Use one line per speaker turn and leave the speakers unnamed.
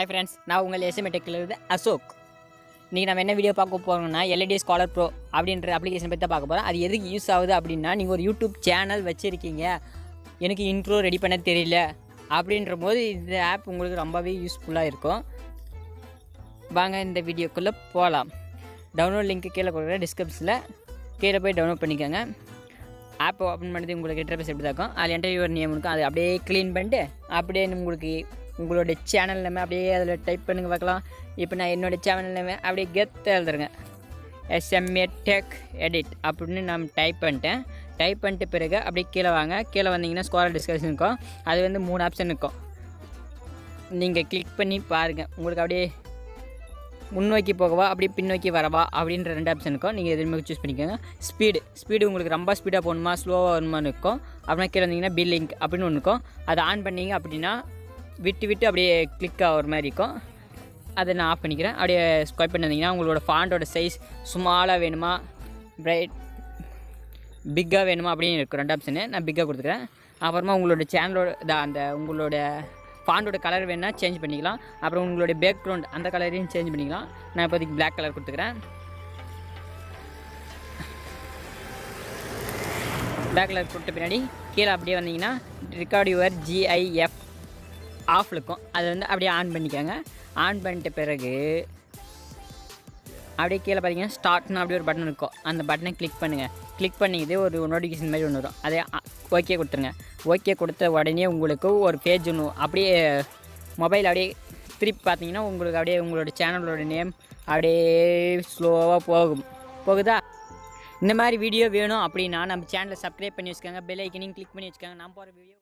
Hi friends, நான் உங்கள் SMA TECH இருந்து அசோக். இன்றைக்கி நம்ம என்ன வீடியோ பார்க்க போகிறோம்னா LED ஸ்காலர் ப்ரோ அப்படின்ற அப்ளிகேஷன் பற்றி தான் பார்க்க போகிறோம். அது எதுக்கு யூஸ் ஆகுது அப்படின்னா, நீங்கள் ஒரு யூடியூப் சேனல் வச்சுருக்கீங்க, எனக்கு இன்ட்ரோ ரெடி பண்ண தெரியல அப்படின்ற போது இந்த ஆப் உங்களுக்கு ரொம்பவே யூஸ்ஃபுல்லாக இருக்கும். வாங்க இந்த வீடியோக்குள்ளே போகலாம். டவுன்லோட் லிங்க்கு கீழே கொடுக்குற டிஸ்கிரிப்ஷனில் கீழே போய் டவுன்லோட் பண்ணிக்கோங்க. ஆப் ஓப்பன் பண்ணது உங்களுக்கு இன்டர்ஃபேஸ் எப்படி தான் இருக்கும், அதில் என்டர் யுவர் நேம் இருக்கும். அதை அப்படியே க்ளீன் பண்ணிட்டு அப்படியே உங்களுக்கு உங்களோட சேனல் நேம் அப்படியே அதில் டைப் பண்ணுங்க பார்க்கலாம். இப்போ நான் என்னோடய சேனல் நேம் அப்படியே கெத்து எழுதுறேங்க, SMA TECH எடிட் அப்படின்னு நான் டைப் பண்ணிட்டேன். டைப் பண்ணிட்டு பிறகு அப்படியே கீழே வாங்க. கீழே வந்தீங்கன்னா ஸ்கோர் டிஸ்கஷன் இருக்கும். அது வந்து 3 ஆப்ஷன் இருக்கும். நீங்கள் கிளிக் பண்ணி பாருங்கள். உங்களுக்கு அப்படியே முன்னோக்கி போகவா அப்படியே பின்னோக்கி வரவா அப்படின்ற 2 ஆப்ஷன் இருக்கும். நீங்கள் எதுவுமே சூஸ் பண்ணிக்கோங்க. ஸ்பீடு உங்களுக்கு ரொம்ப ஸ்பீடாக போகணுமா ஸ்லோவாக வரணுமான்னு இருக்கும். அப்படின்னா கீழே வந்தீங்கன்னா பில்லிங்க் அப்படின்னு ஒன்று இருக்கும். அதை ஆன் பண்ணிங்க அப்படின்னா விட்டு அப்படியே கிளிக் ஆகிற மாதிரி இருக்கும். அதை நான் ஆஃப் பண்ணிக்கிறேன். அப்படியே ஸ்வைப் பண்ணிங்கன்னா உங்களோட ஃபாண்டோட சைஸ் ஸ்மாலாக வேணுமா பிக்காக வேணுமா அப்படின்னு இருக்கும் 2 ஆப்ஷனு. நான் பிக்காக கொடுத்துக்கிறேன். அப்புறமா உங்களோட சேனலோட அந்த உங்களோட ஃபாண்டோட கலர் வேணால் சேஞ்ச் பண்ணிக்கலாம். அப்புறம் உங்களுடைய பேக்ரவுண்ட் அந்த கலரையும் சேஞ்ச் பண்ணிக்கலாம். நான் இப்போதைக்கு பிளாக் கலர் கொடுத்துக்கிறேன். பிளாக் கலர் கொடுத்த பின்னாடி கீழே அப்படியே வந்தீங்கன்னா ரெக்கார்ட் யுவர் GIF ஆஃப் இருக்கும். அதை வந்து அப்படியே ஆன் பண்ணிக்கோங்க. ஆன் பண்ணிட்ட பிறகு அப்படியே கீழே பார்த்தீங்கன்னா ஸ்டார்ட்னு அப்படியே ஒரு பட்டன் இருக்கும். அந்த பட்டனை கிளிக் பண்ணுங்கள். கிளிக் பண்ணிக்கிது ஒரு நோட்டிஃபிகேஷன் மாதிரி ஒன்று வரும். அதே ஓகே கொடுத்துருங்க. ஓகே கொடுத்த உடனே உங்களுக்கு ஒரு பேஜ் ஒன்று அப்படியே மொபைல் அப்படியே திருப்பி பார்த்தீங்கன்னா உங்களுக்கு அப்படியே உங்களோட சேனலோட நேம் அப்படியே ஸ்லோவாக போகுதா. இந்த மாதிரி வீடியோ வேணும் அப்படின்னா நம்ம சேனலை சப்ஸ்கிரைப் பண்ணி வச்சுக்கோங்க. பெல் ஐக்கனையும் கிளிக் பண்ணி வச்சுக்கோங்க. நான் போகிற வீடியோ